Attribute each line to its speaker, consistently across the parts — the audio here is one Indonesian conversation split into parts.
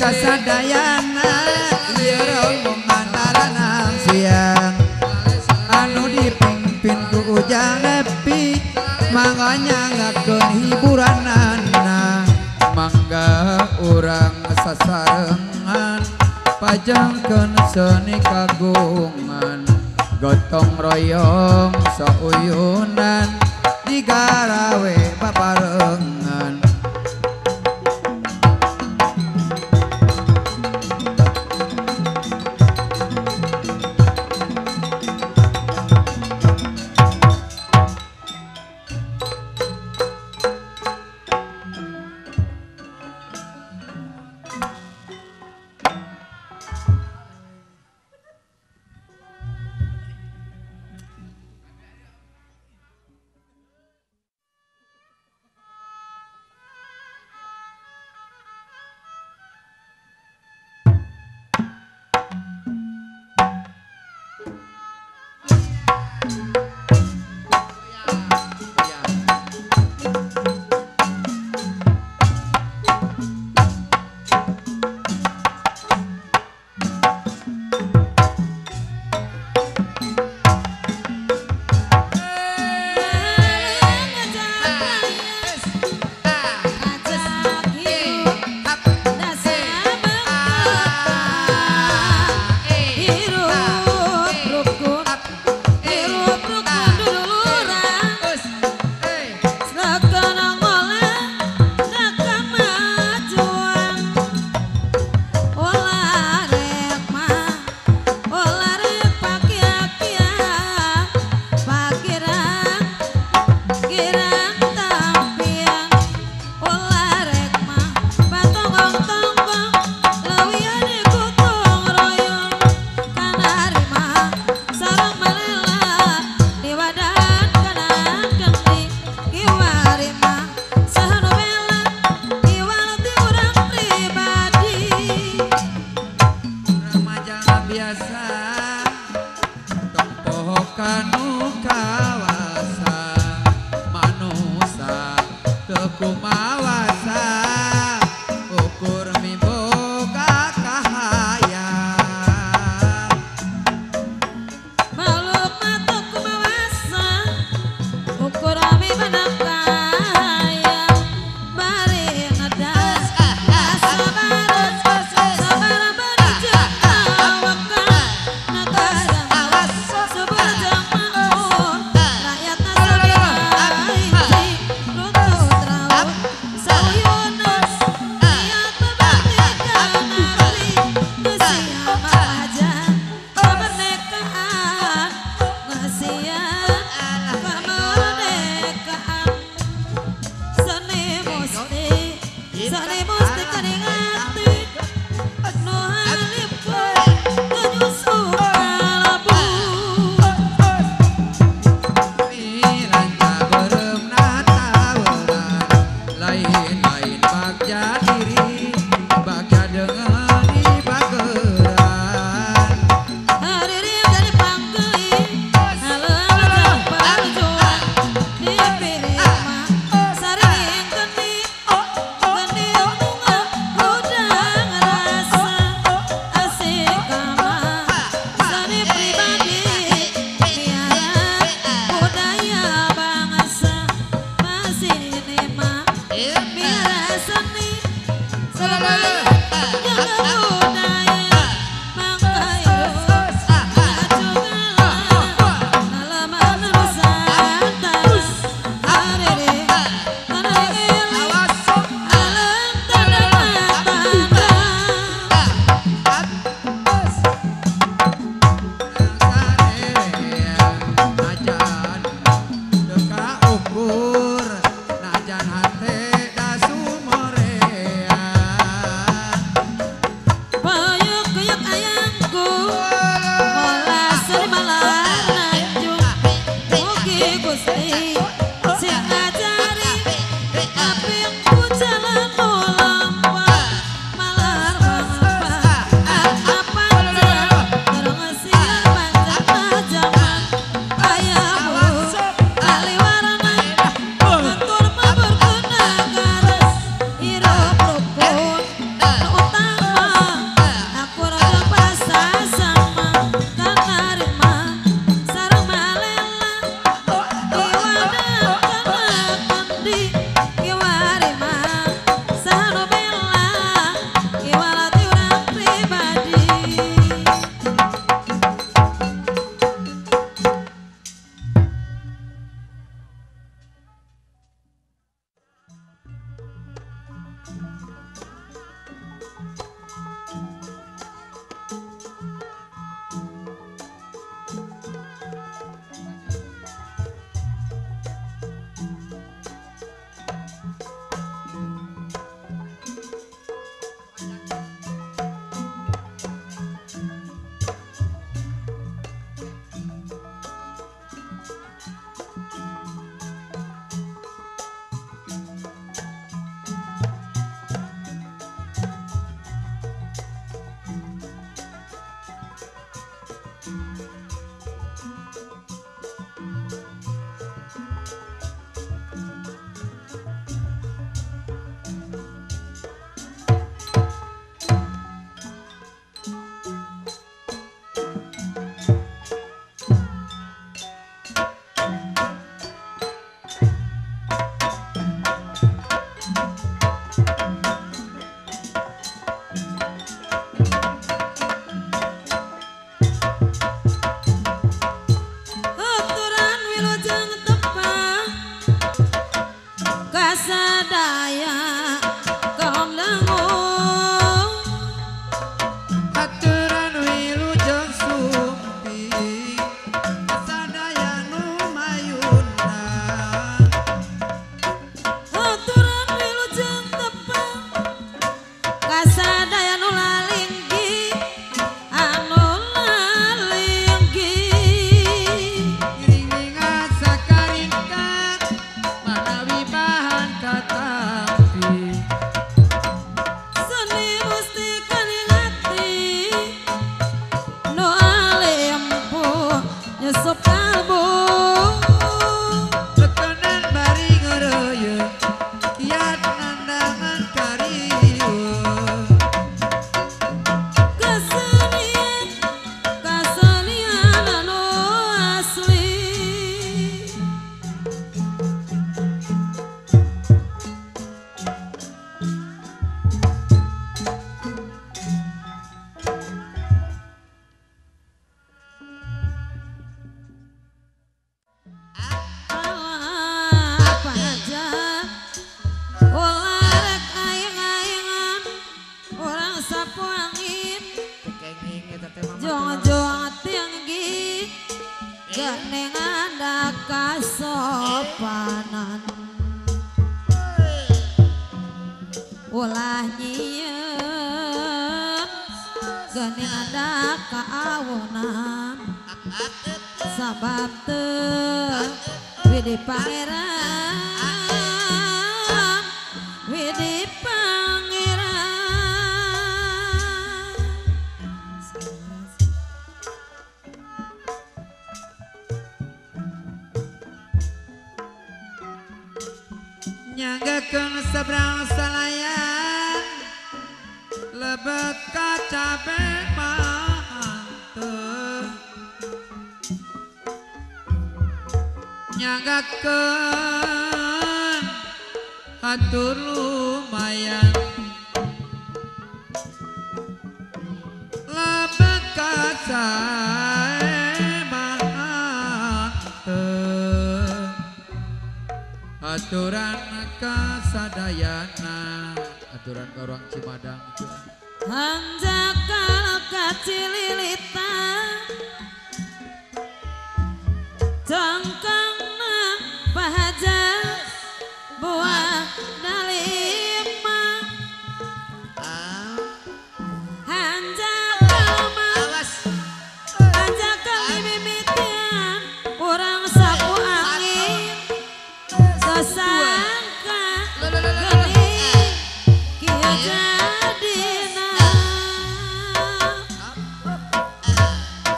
Speaker 1: Kasadayana ieu rombongan aranang siang anu dipimpin ku Ujang Epi mangga nyangakeun hiburanana mangga urang sasarengan pajangkeun seni kagungan gotong royong sauyunan digarawe paparengan.
Speaker 2: nyusup kalbu
Speaker 1: tekenan bari ngoroyo kiat nandangan kariwo
Speaker 2: kesenian anu asli apa aja ulah rek aing-aingan orang sapu angin
Speaker 1: kenging eta teh mama
Speaker 2: jong-jong tinggi genengan da kasopanan ulah nyieun genengan da kaawunan sabab teu Widi Pangeran Widi Pangeran
Speaker 1: nyanggakeun sabrang salayan lebet kaca manteuh nyanggakeun hatur lumayan lebet kaca manteuh aturan kasadayana aturan ka urang Cimadang itu
Speaker 2: hanjakal kacililita cangkangna bahaja buah dalima hanjakal dimimitian urang sapu angin sasangka geuning kieu jadina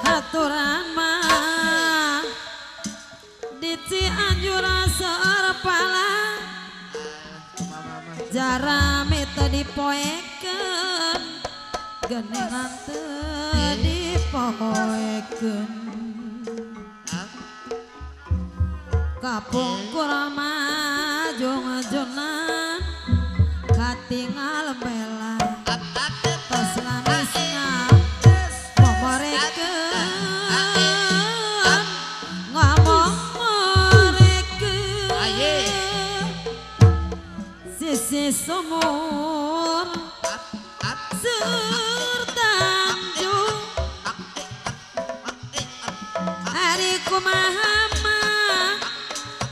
Speaker 2: aturan mah di Cianjur Sarpala jarame teu dipoekeun genengan teu dipoekeun kapungkur mah jong-jongan katingal bela tos lamisna momorekeun ngomong morekeun sisi sumur Surtanjung ari kumaha mah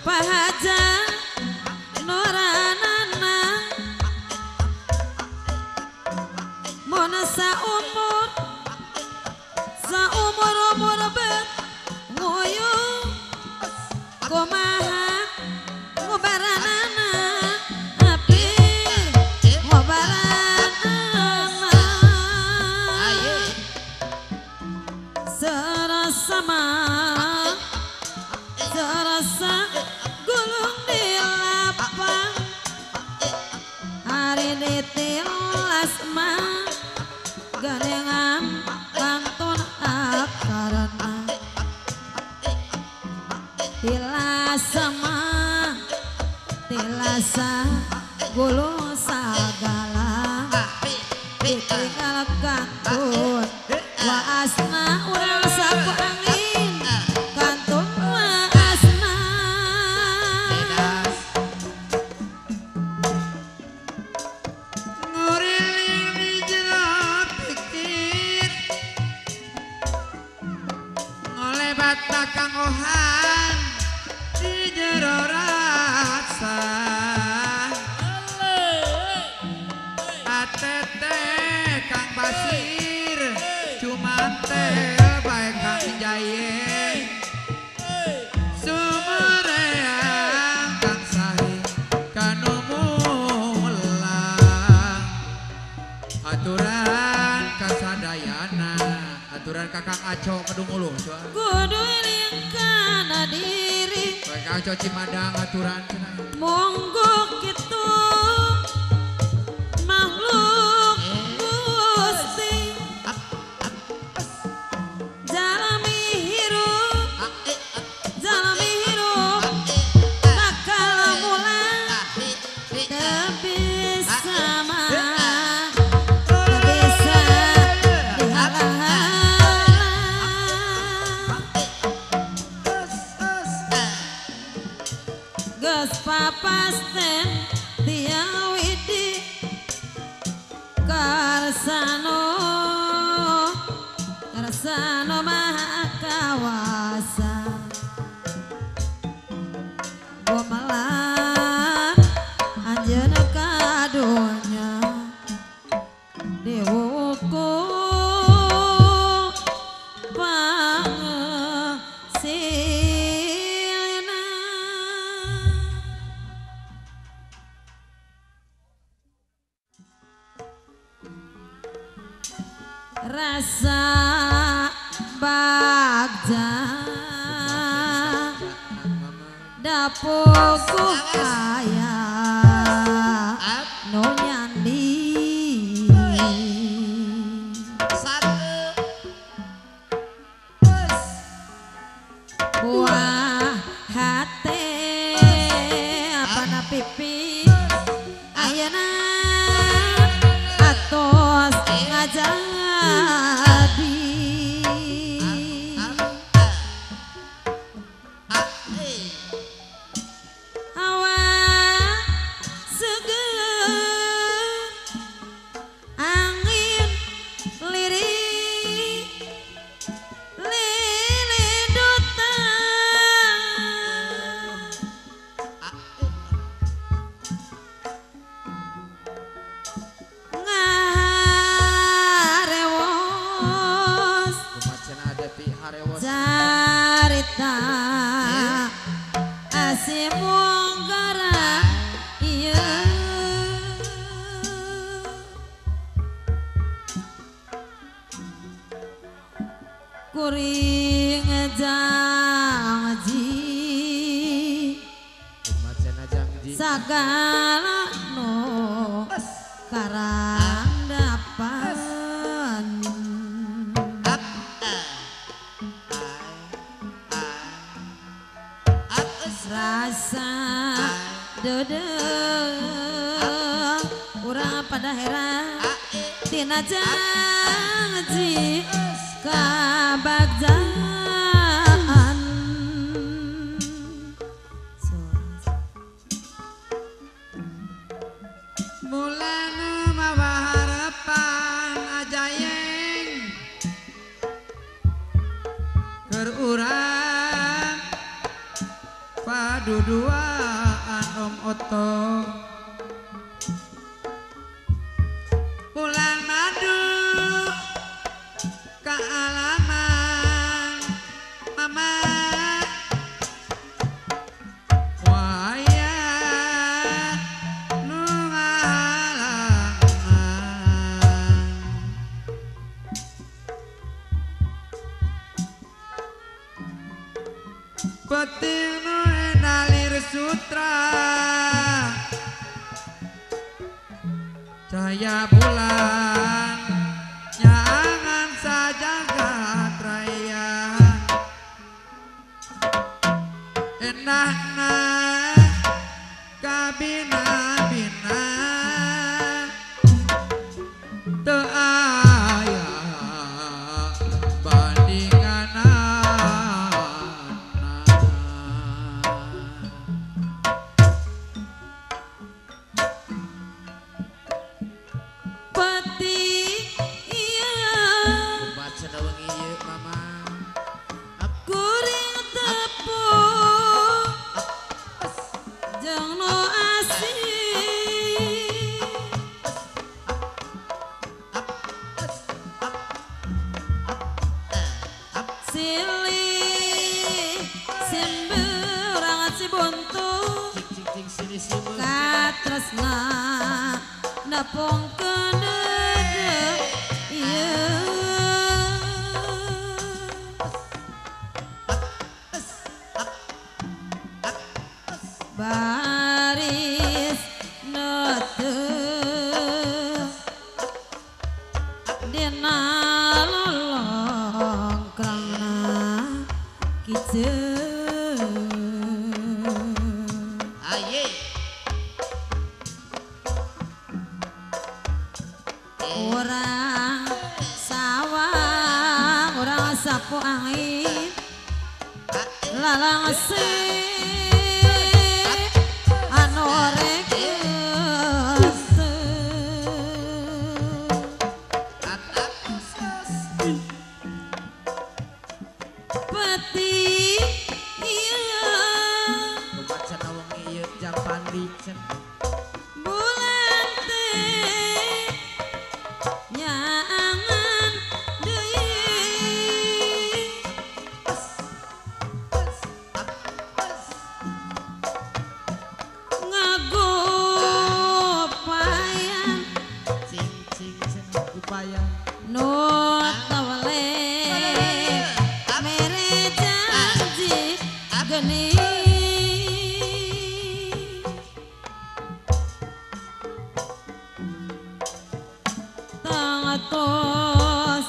Speaker 2: pahaja nuranana mun saumur bet nguyuh kumaha ngobaranana api ngobaranana serasa mah serasa gulung di lapang hari ditilas mah gandengan kantun akarana tilasa mah tilasa gulung sagala ditinggal kantun waasna urang sapu angin kantun waasna
Speaker 1: nguriling di jero pikir ngolebat bakang ohan di jero rasa atete Kang Basir cuman teh bae Kang Jaye sumereang Kang Sahi kanu mulang aturan kasadayana aturan dengan Kakang Aco Kedungulu.
Speaker 2: Kudu lingkana diri
Speaker 1: Kakang Aco Cimadang aturan cenah.
Speaker 2: monggo kitu makhluk Gusti jalmi hirup bakal mulang teu bisa mah teu bisa dihalang geus papasten tiang widi karsano maha kawasa gomelan anjeun kadonya dewuku pangesilna rasa bagja dapoku kaya no nyandi buah hati apana pipi ayeuna atos ngajadi hawa seger angin lirik lilidutan ngarewos
Speaker 1: Kumacan ada pi harewos.
Speaker 2: carita asih munggara iya kuring janji
Speaker 1: Kumacan janji.
Speaker 2: sagala no karang dapan rasa dedeng urang pada heran tina janji kabagjaan
Speaker 1: Mulana mawa harapan ajayeng keur urang paduduaan Om Oto pulang madu ka alaman mama waya nu ngahalangan peting nu nalir sutra cahaya bulan nyangan sajagat raya enakna kabina-bina teu aya bandinganna
Speaker 2: peti iya
Speaker 1: baca dawengi ieu mama
Speaker 2: kuring tepung jeung nu asih silih simbeurang cibuntu
Speaker 1: cing sini sini
Speaker 2: katresna nepungkeun dedeg ieu
Speaker 1: Aye.
Speaker 2: Orang sawah, orang sapu angin, lalang anu rek peti iya
Speaker 1: Lumacan awang ieu jang pandi cen.
Speaker 2: bulan teh nyangan deui ngagopayan
Speaker 1: Cing cing cen upaya.
Speaker 2: nu tawale mere janji geni tangatos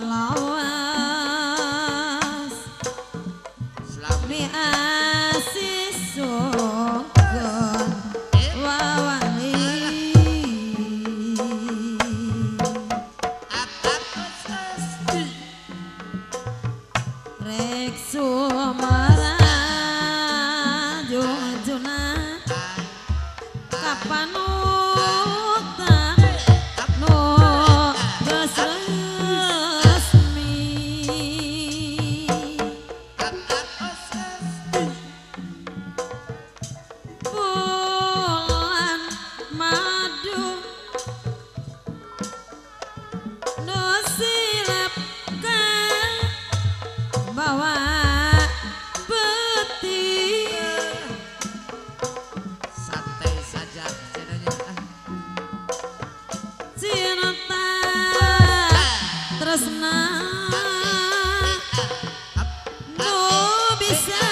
Speaker 2: lawas mi
Speaker 1: Selamat
Speaker 2: asisokon wawali rek sumara junjuna kapan utang nu geus resmi bulan madu nu silap ka bawa peti
Speaker 1: santai saja cenanya.
Speaker 2: cinta tresna nu bisa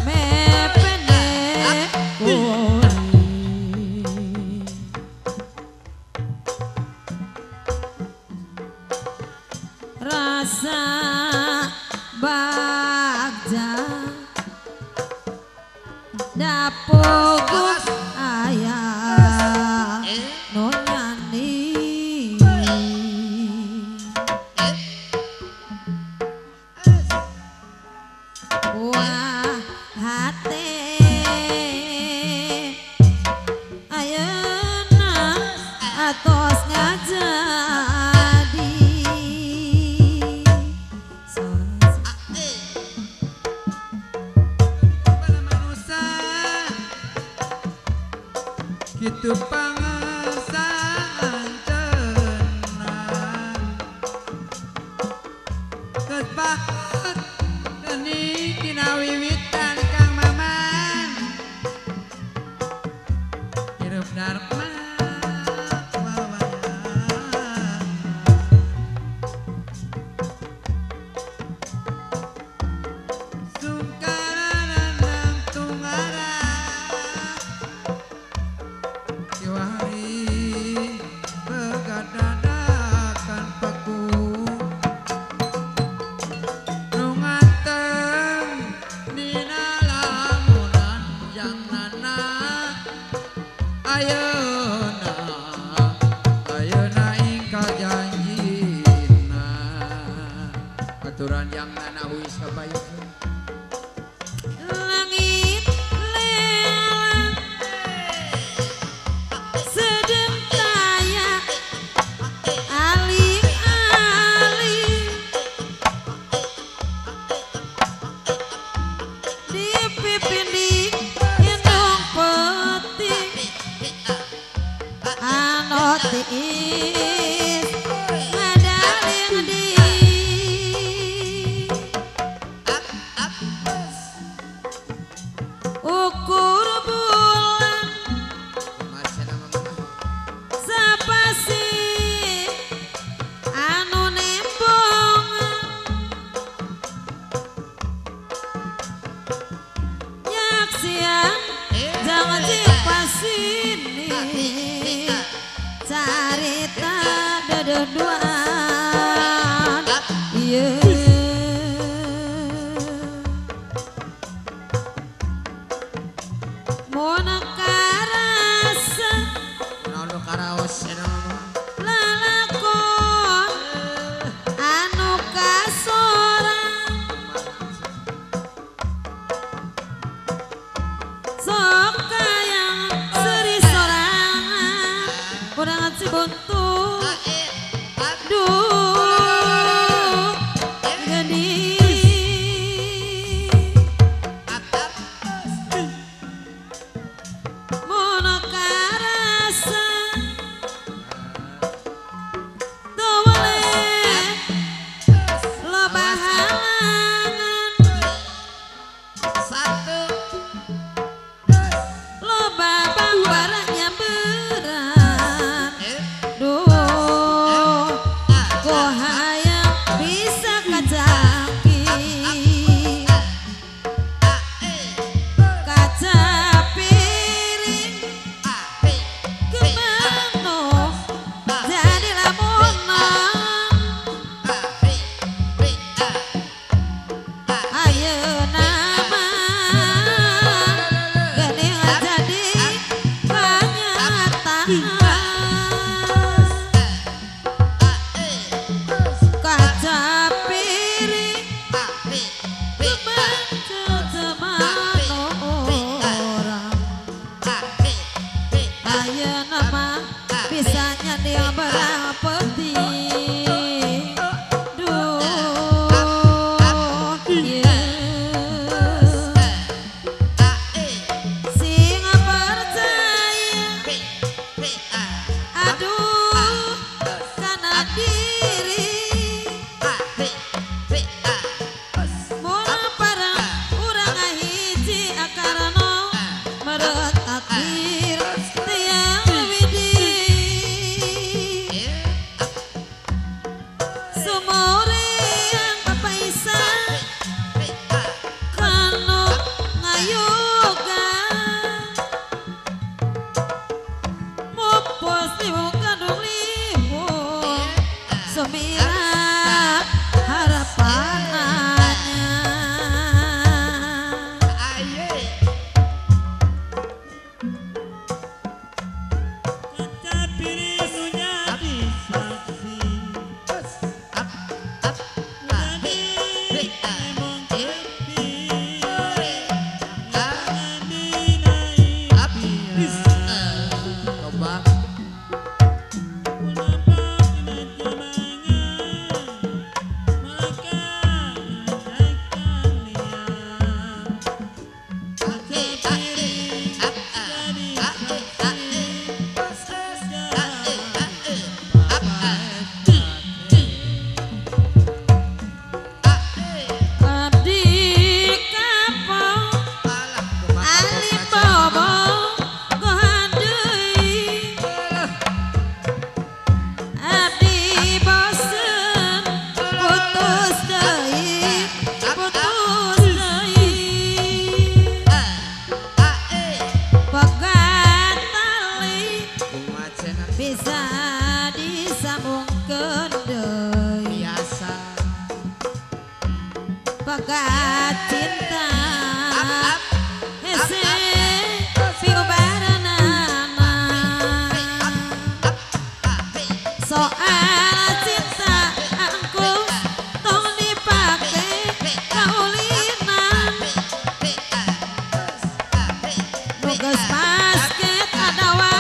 Speaker 2: mepene kuring rasa bagja dapur ayah nu nyani wah hate ayeuna atos ngajadi
Speaker 1: Bala manusia kitu pangasaan cenah geus baheut geni dina wiwitan Kang Maman hirup dharma wawayan sungkaran nang tungara kiwari begadadakan peku nunganteng dina lamunan jangnana ayeuna ayeuna ingkal janjina aturan yang nana wis kabayang
Speaker 2: langit lelang sedeng taya aling-aling di pipin di indung peti anu tiis ngadaling di ukur bulan
Speaker 1: macam apa
Speaker 2: sapasi anu nembong nyak siang jangan dipasini carita dededuan iya dia berapeti duh sing percaya aduh karena diri mula parang urang hiji akarano meret akhir tiang widi sumore yang kapaisan kano ngayoga mupos limu kadung limu semira harapannya
Speaker 1: coba
Speaker 2: abdi kapau ali bobo gohandei abdi bosen putus deui pegat tali
Speaker 1: kumaceuna
Speaker 2: bisa disambungkeun deui
Speaker 1: biasa
Speaker 2: pegat cinta hese piubaranana soal cinta angku tong dipake kaulinan nugas basket adawa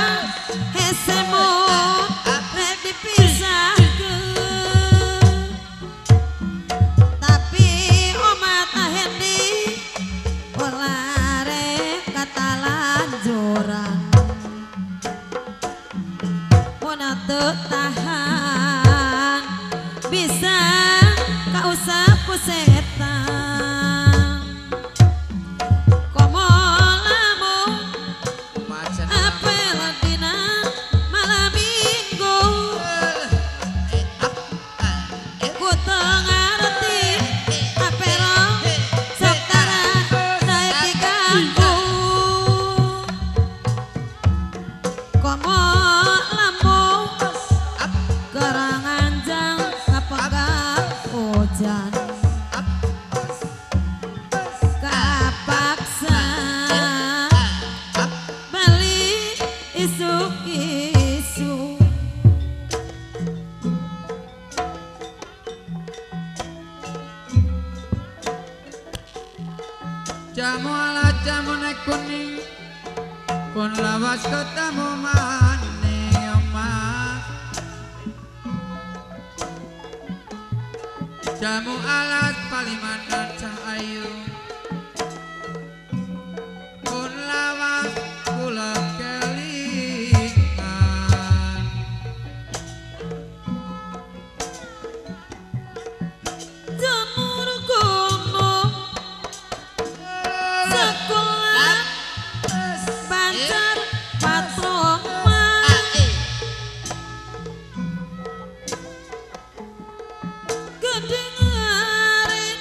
Speaker 2: hese mun rek dipisahkeun tapi omat ahendi olare kata lanjuran muna teu tahan bisa kausap ku setan komo lamun
Speaker 1: kumaceuna
Speaker 2: apel dina malam minggu ku teu ngarti aperong sok tara daek diganggu komo lamun geranganjang kapegat hujan kapaksa balik isuk-isuk
Speaker 1: jamu ala jamu nek kuning pun lawas ketemu maning emas jamu alat palimanan cahayu pun lawas kula kelingan
Speaker 2: jamur gunung sekolah banjar patroman gedeng arit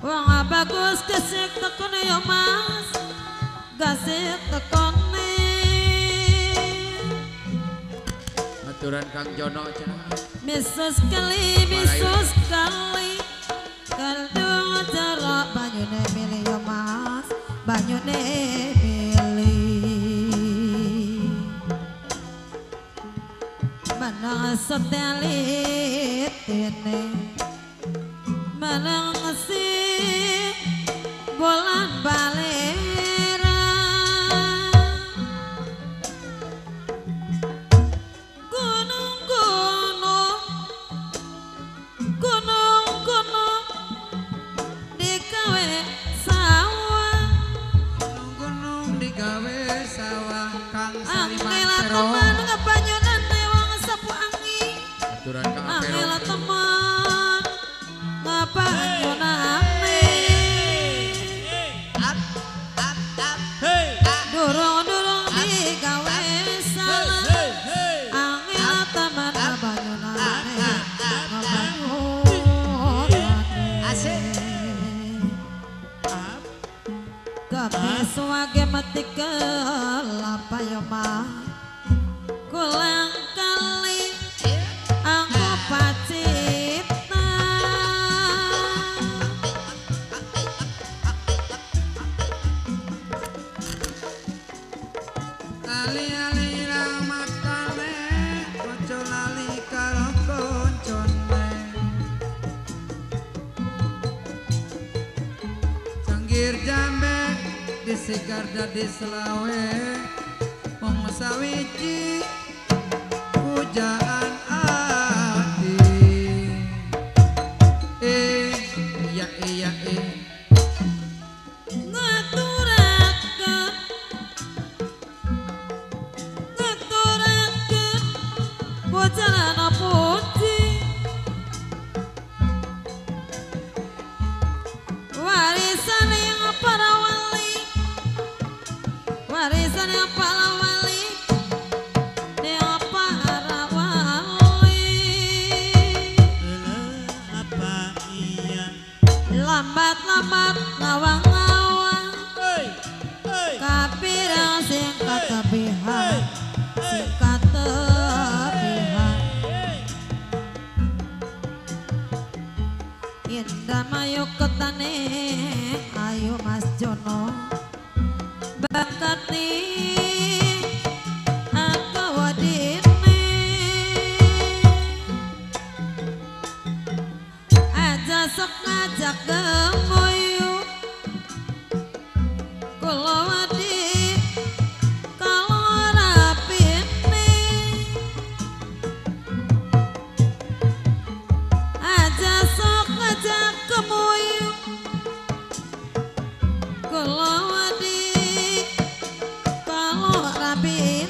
Speaker 2: wong bagus kesik tekone ya mas gasik tekone
Speaker 1: aturan Kang Jono cenah
Speaker 2: misus kali kaldung jeruk banyune milih ya mas banyune milih manang setelit ini manang ngasih bolan balera banyunane durung-durung digawe salah angel temen banyunane tapi suwage mati kelapa yo mah kulang kali aku pacitna
Speaker 1: ali-ali ramatane ojo lali karo koncone Sanggir jambe disikar dadi selawe wong sawiji pujaan ati iya
Speaker 2: ngaturakeun bojarana puji warisan yang para wali warisan yang para wali yang para wali
Speaker 3: apa iya
Speaker 2: lambat-lambat ngawang-ngawang kapirang sing katebihan sing katebihan indah mayu ketane ayo Mas Jono bakat nih aku wadine aja sok ngajak gemoyu kula wadi kalau rapine aja sok ngajak gemoyu kula wadi kalau rapine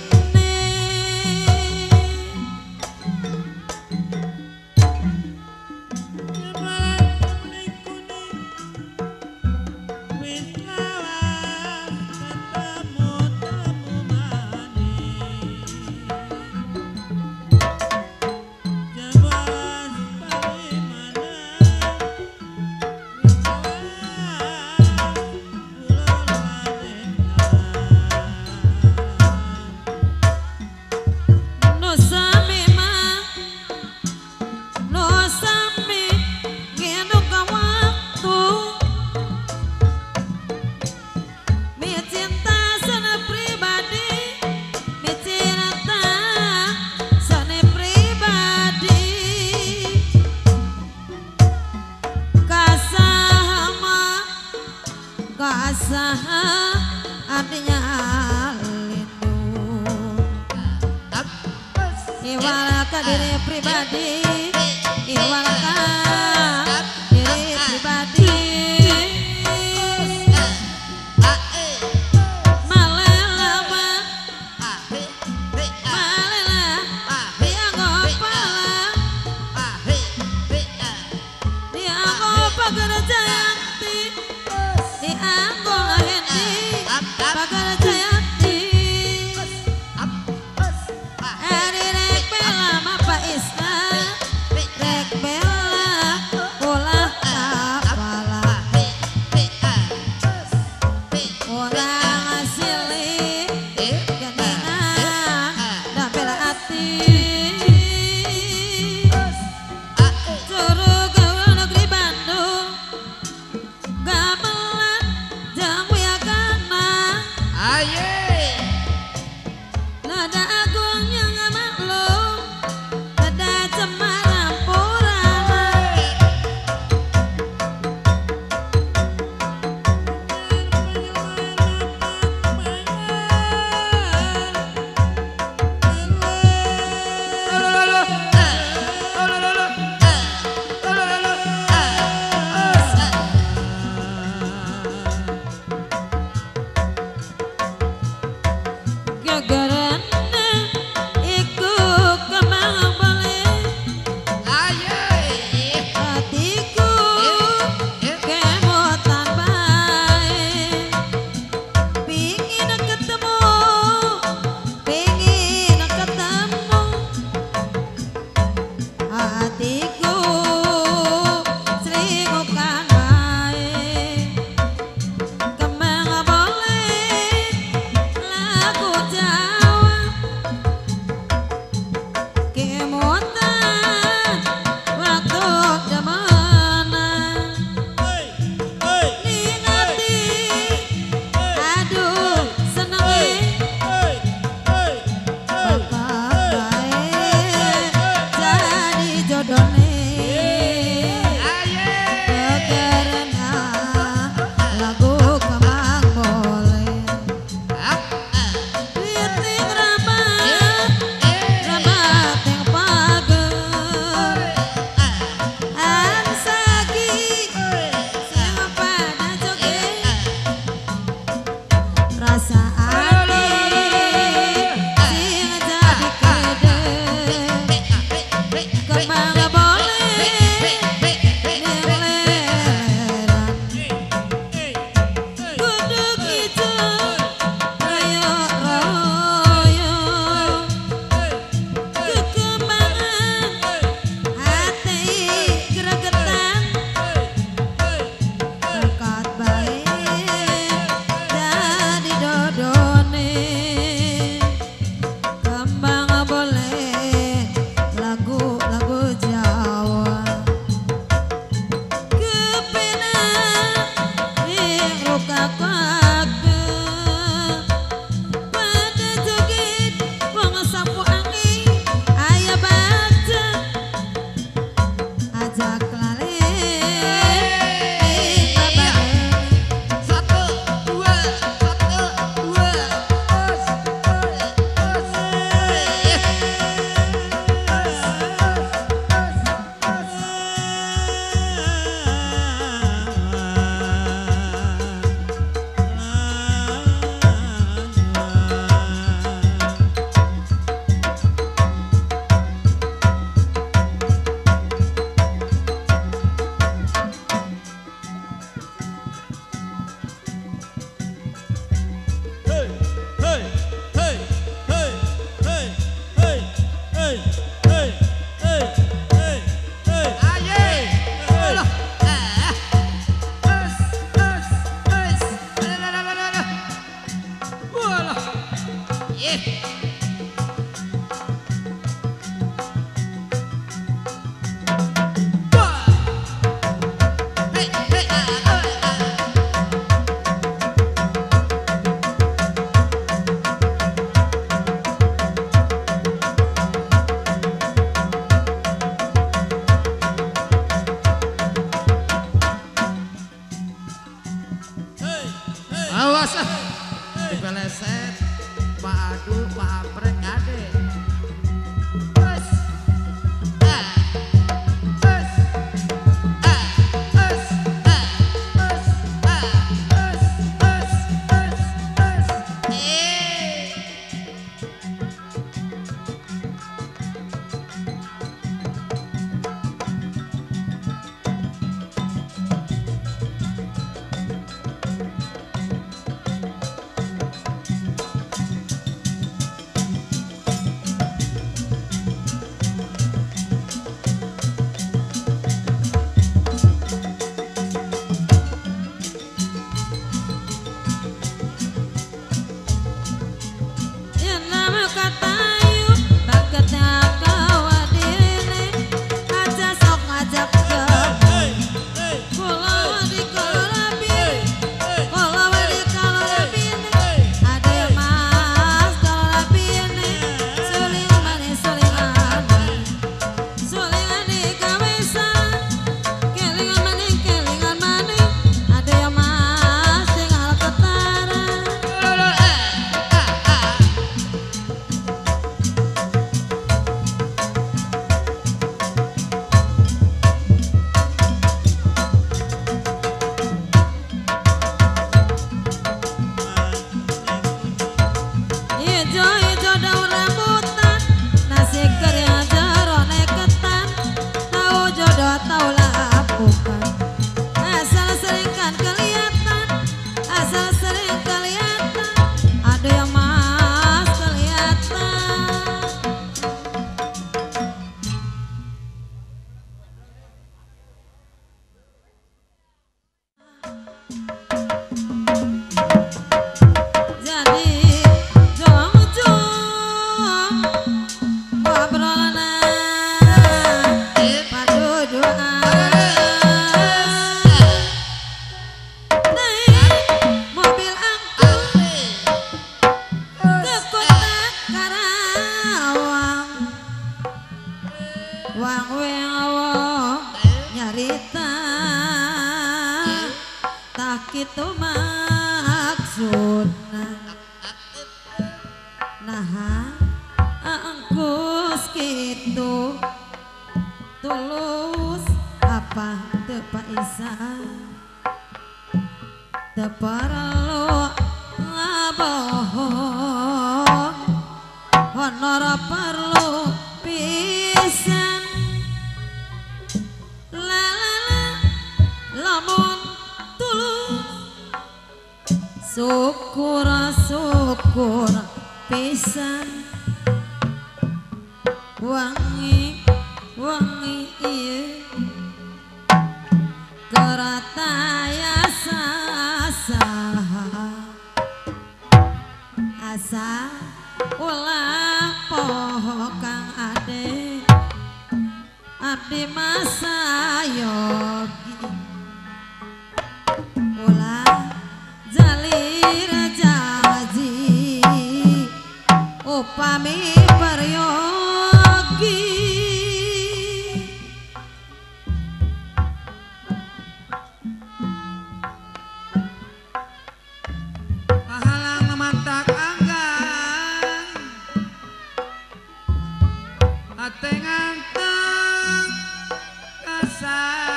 Speaker 2: artinya lindung iwalaka diri pribadi iwalaka diri pribadi malela dianggo pala dianggo pagar jayanti dianggo hendi pagar jayanti rek bela mapa isna rek bela ulah kapala orang asli geningan dan bela hati suruh gaul negeri Bandung
Speaker 1: Awas dibeleset Pak Adu, Pak Aprek ade. Us. Us. Us. Us.
Speaker 2: Kitu maksudna nah angkus kitu tulus apa teu paisan teu perlu ngabohong honor perlu pisan la lamun syukur syukur pisan wangi wangi ieu kerataya asa ulah poho kang ade abdi masa yogi ulah jalir jaji upami peryogi
Speaker 1: pahalang memantak anggang ate nganteng kasaurang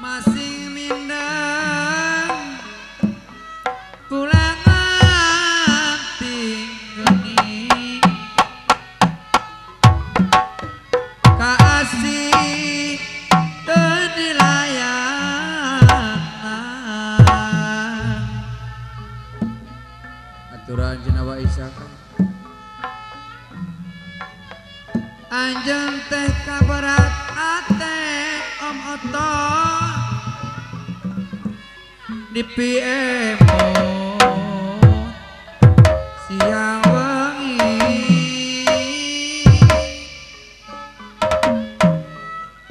Speaker 1: masih mindeng pulangan tinggeni kaasih teu dilayanan aturan jenawa isakan anjeun teh kaberat ate om oto di piemo siang wengi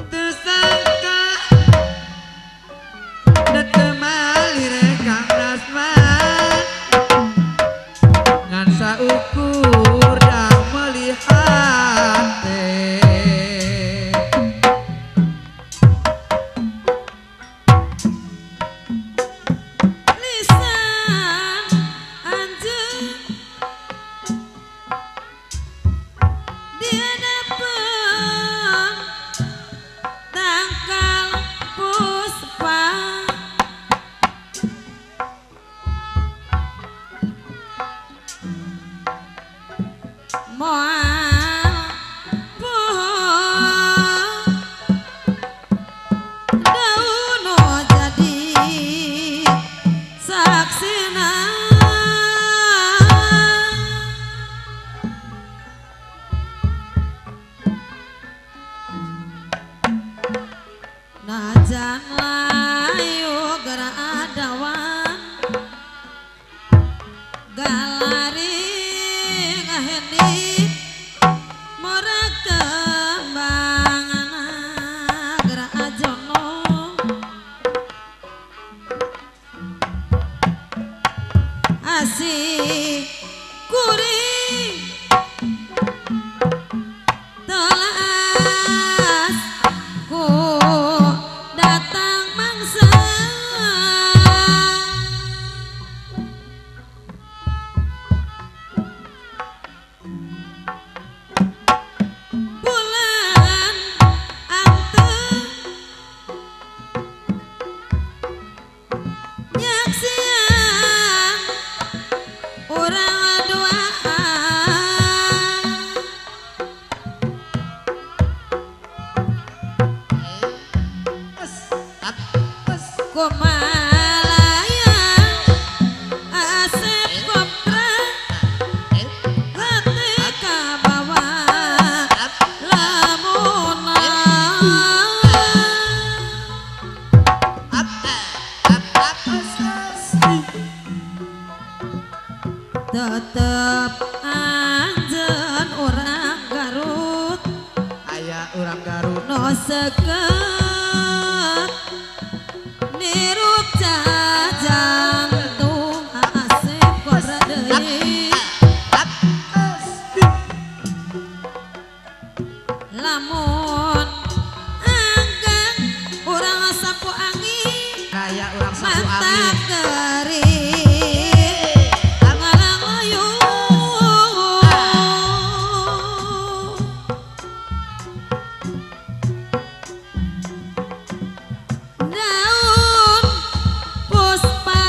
Speaker 1: teu sangka detemali rekang nasman ngan saukur dah melihat teh
Speaker 2: dan layu gerak adawan galari ngahendi murah kembangan gerak ajono asih kuring telas ku datang mangsa bulan anteng nyaksian orang duaan Kumalaya asep kopra hati kabawa lamuna tetep anjen orang Garut
Speaker 1: Aya orang Garut
Speaker 2: no seket niruk jantung asep kobra deui lamun angkat urang sapu angin
Speaker 1: kayak orang sapu
Speaker 2: mata
Speaker 1: angin
Speaker 2: kering ngalang layu daun puspa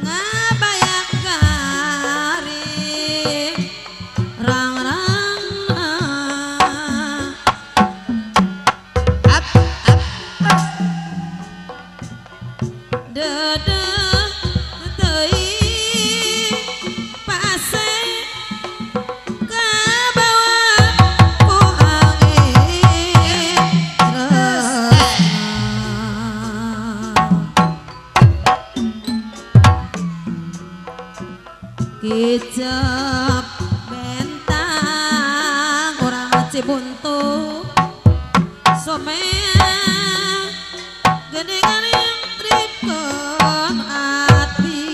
Speaker 2: ngabayak garing rang-rang dedeh teuing pase kabawa ku angin tresna kicep bentang orang Cibuntu somea gedengan yang tripkeun ati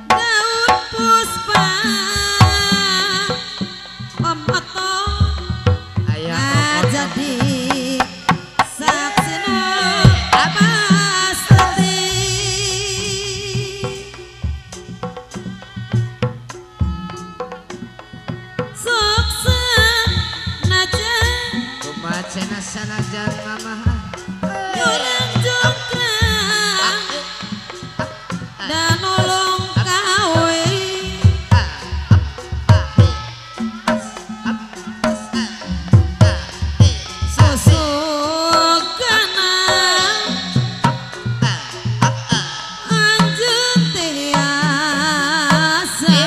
Speaker 2: daun puspa om otong
Speaker 1: Aya
Speaker 2: jadi saksina pasti sukses najan
Speaker 1: kumacena sanajan mama
Speaker 2: nyurang jongkang dan nolong kawe susukana anjeun tiasa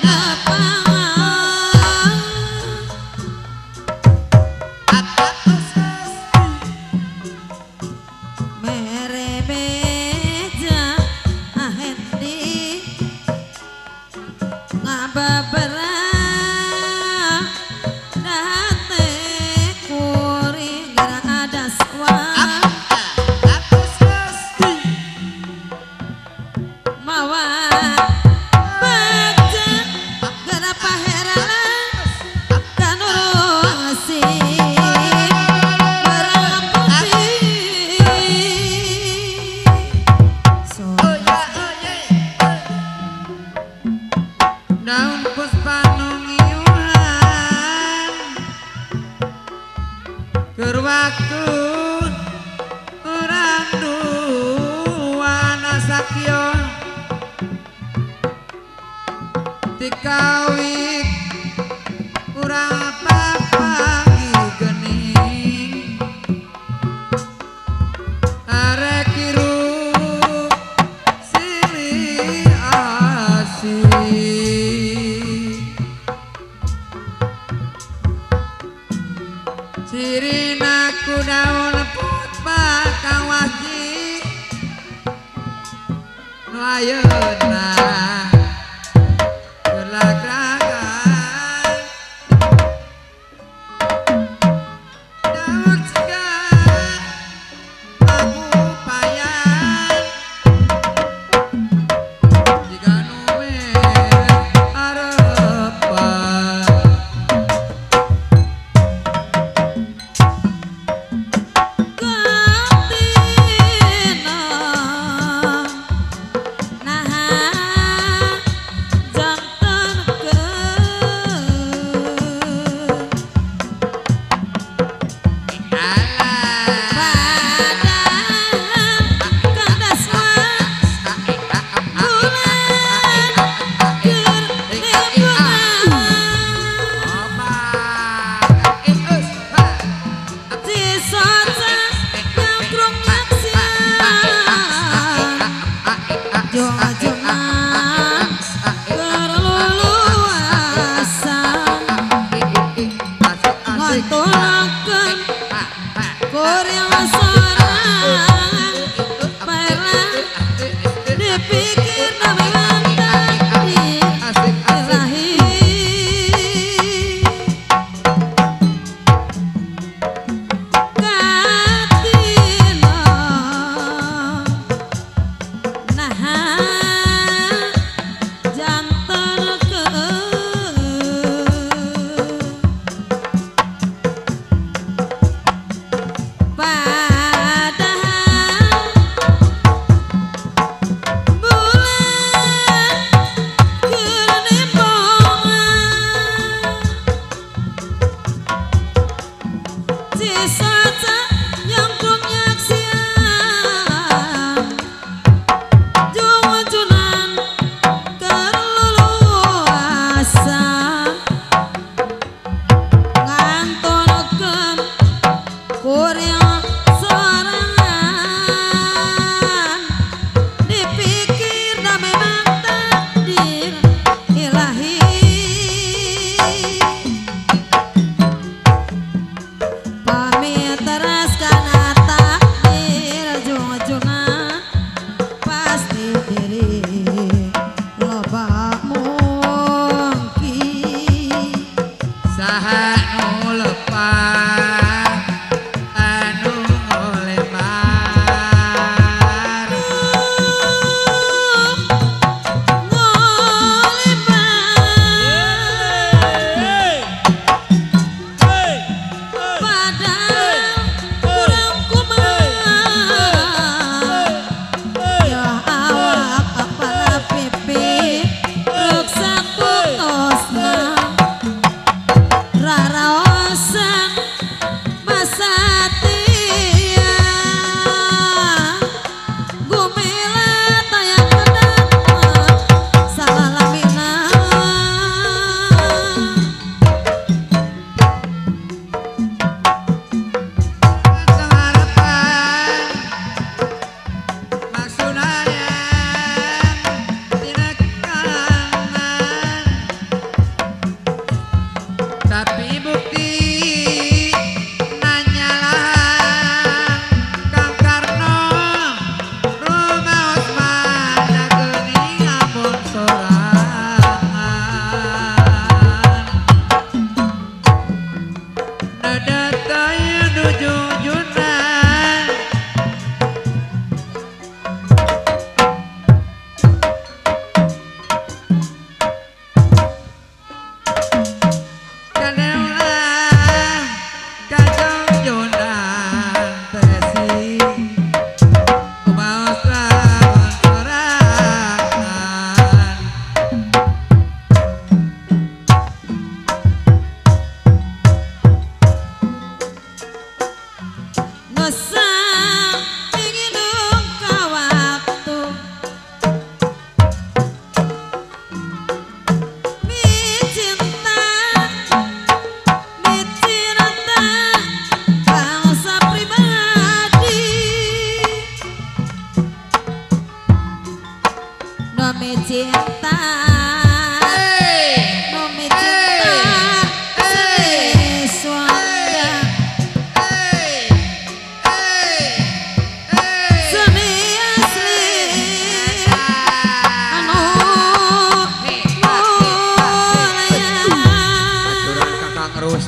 Speaker 2: lapangan mere beja ahendi ngababara date kuring gerak adaswa mawa beja gerak paheralan kanurung asih berang putih
Speaker 1: daun puspa nungiuhan keur waktu urang duana sakio tikawik urang papagi gening arek kiru silih asih ayeuna gelagragan daun segan aku payan jika numer arepan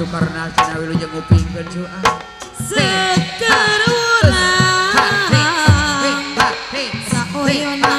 Speaker 1: karena sinawi lu jeung ngupingkeun suah.
Speaker 2: Seker urang saoyona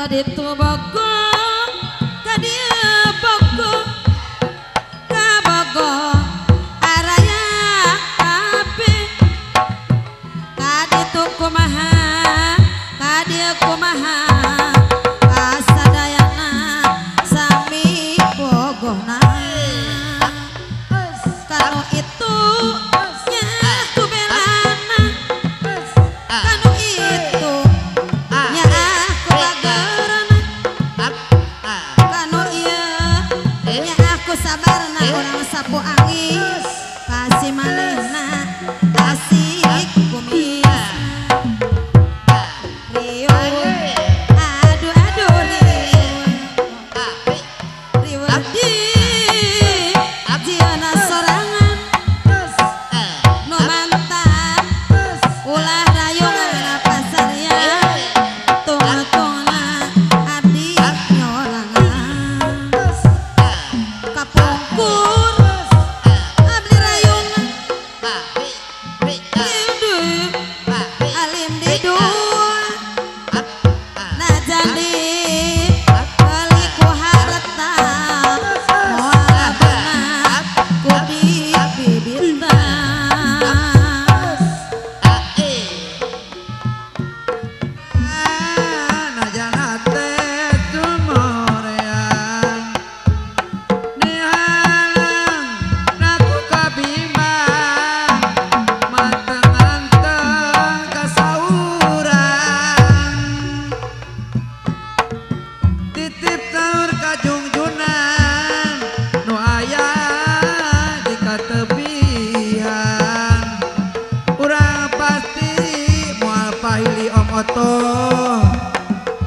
Speaker 2: kaditu bogo kabogo araya api kaditu kumaha kasadayana sami bogona kanu itu nya kubelana kanu itu nya aku bagerana kanu ieu nya aku sabarna urang sapu angin kasih manehna kasih kumis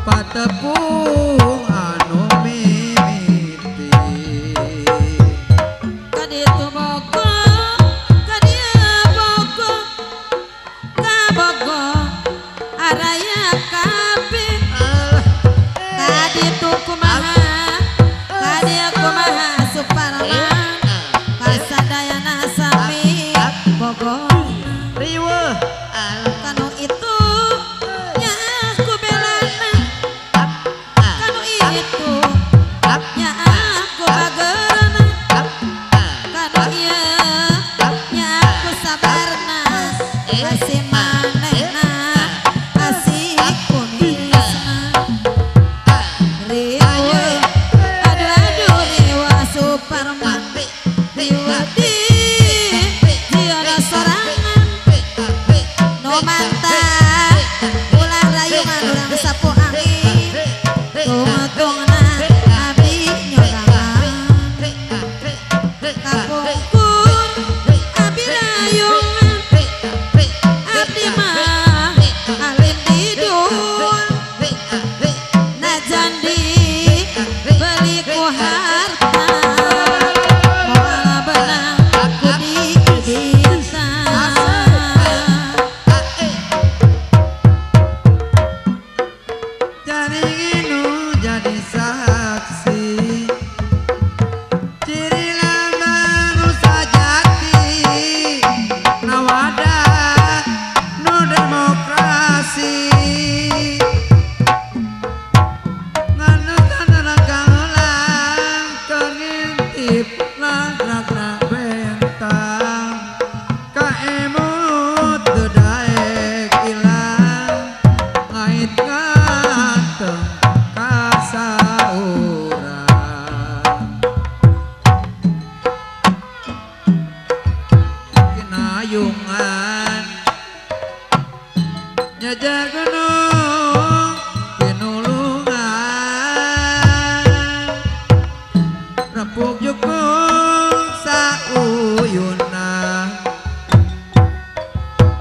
Speaker 2: patepung anu mimiti kaditu bogo kabogo araya kapi kaditu kumaha suparman kasadayana sami bogo riweuh kanu itu nya aku belana kanu itu nya aku bagerana kanu ieu nya aku sabarna kasih manehna kasih kumisna
Speaker 1: payungan nyajar gunung pinulungan repuk jukung sauyuna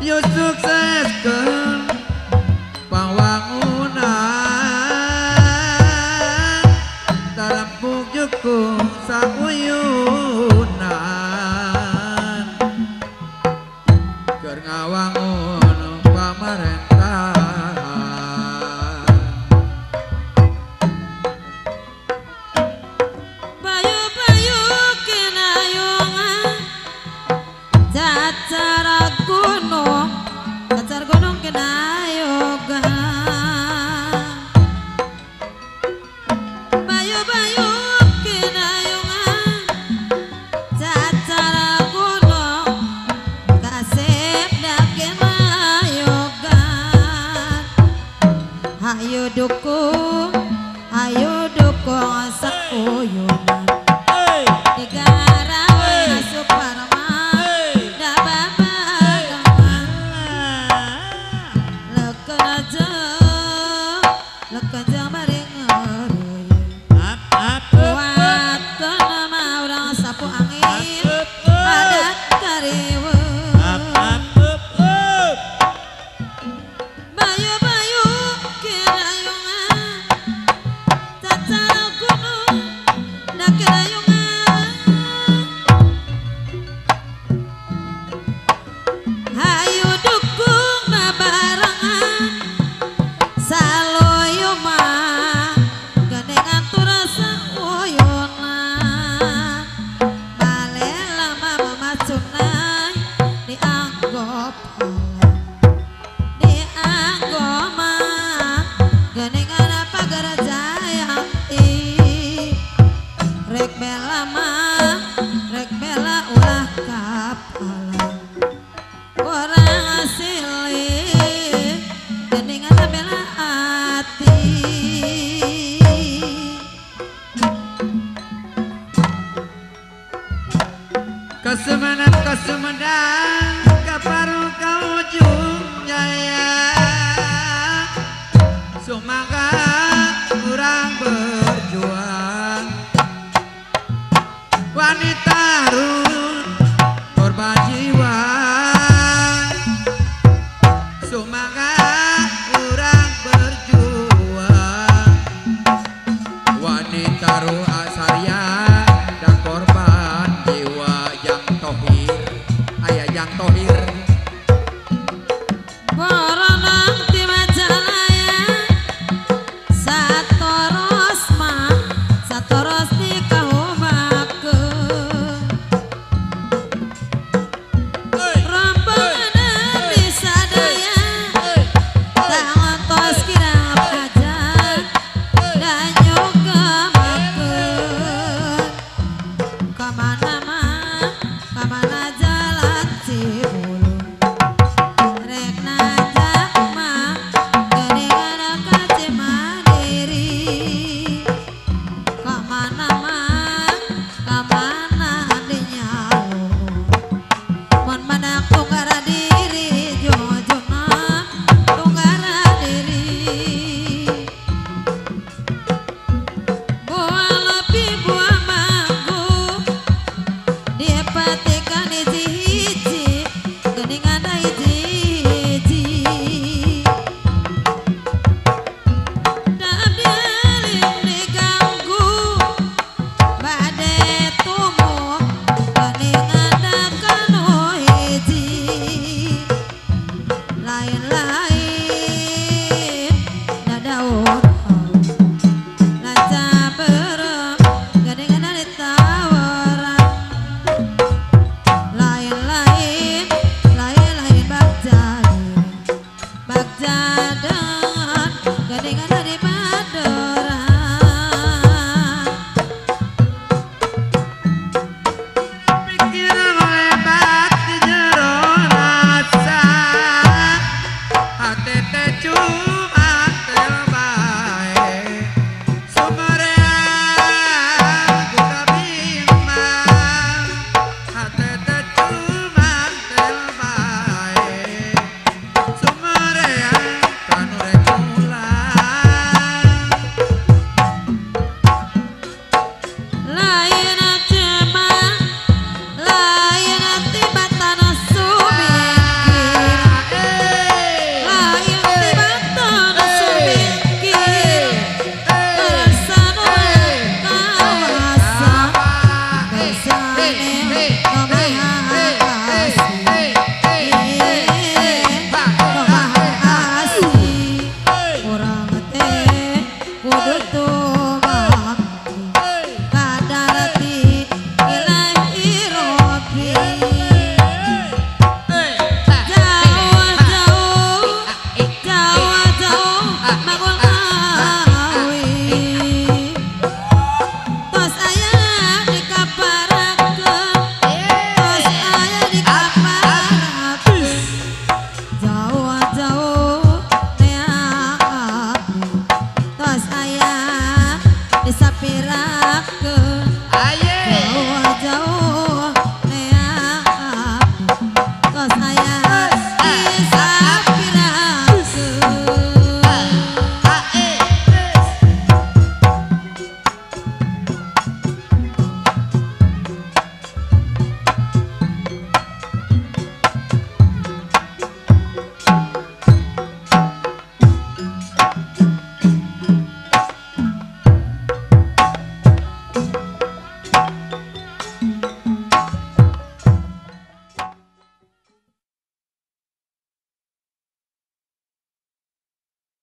Speaker 1: yu sukseskeun pangwangunan tarempuk jukung sauyunan keur ngawangun pamerintahan
Speaker 2: bayu-bayu kinayungan cacar gunung kinayogan bayu-bayu kinayungan cacar gunung kasep dak kinayogan hayu dukung sauyunan digarawe Suparma da babagangan lekeun bari ngeureuy kuatkeun mah urang sapu angin adat kariweung bayu-bayu kinayungan cacar gunung da kinayungan hayu dukung babarengan saloyo mah gandengan turasa uyunan balela mah mamacunai dianggop dianggoman gandengan pagar jayanti rek bela ulah kapalan orang asli gandengan bela hati
Speaker 1: Kasumedang kaparu ka ujung jaya sumaga urang berjuang wanita run korban jiwa sumaga urang berjuang wanita run asaria dan korban jiwa yang tohir ayah yang tohir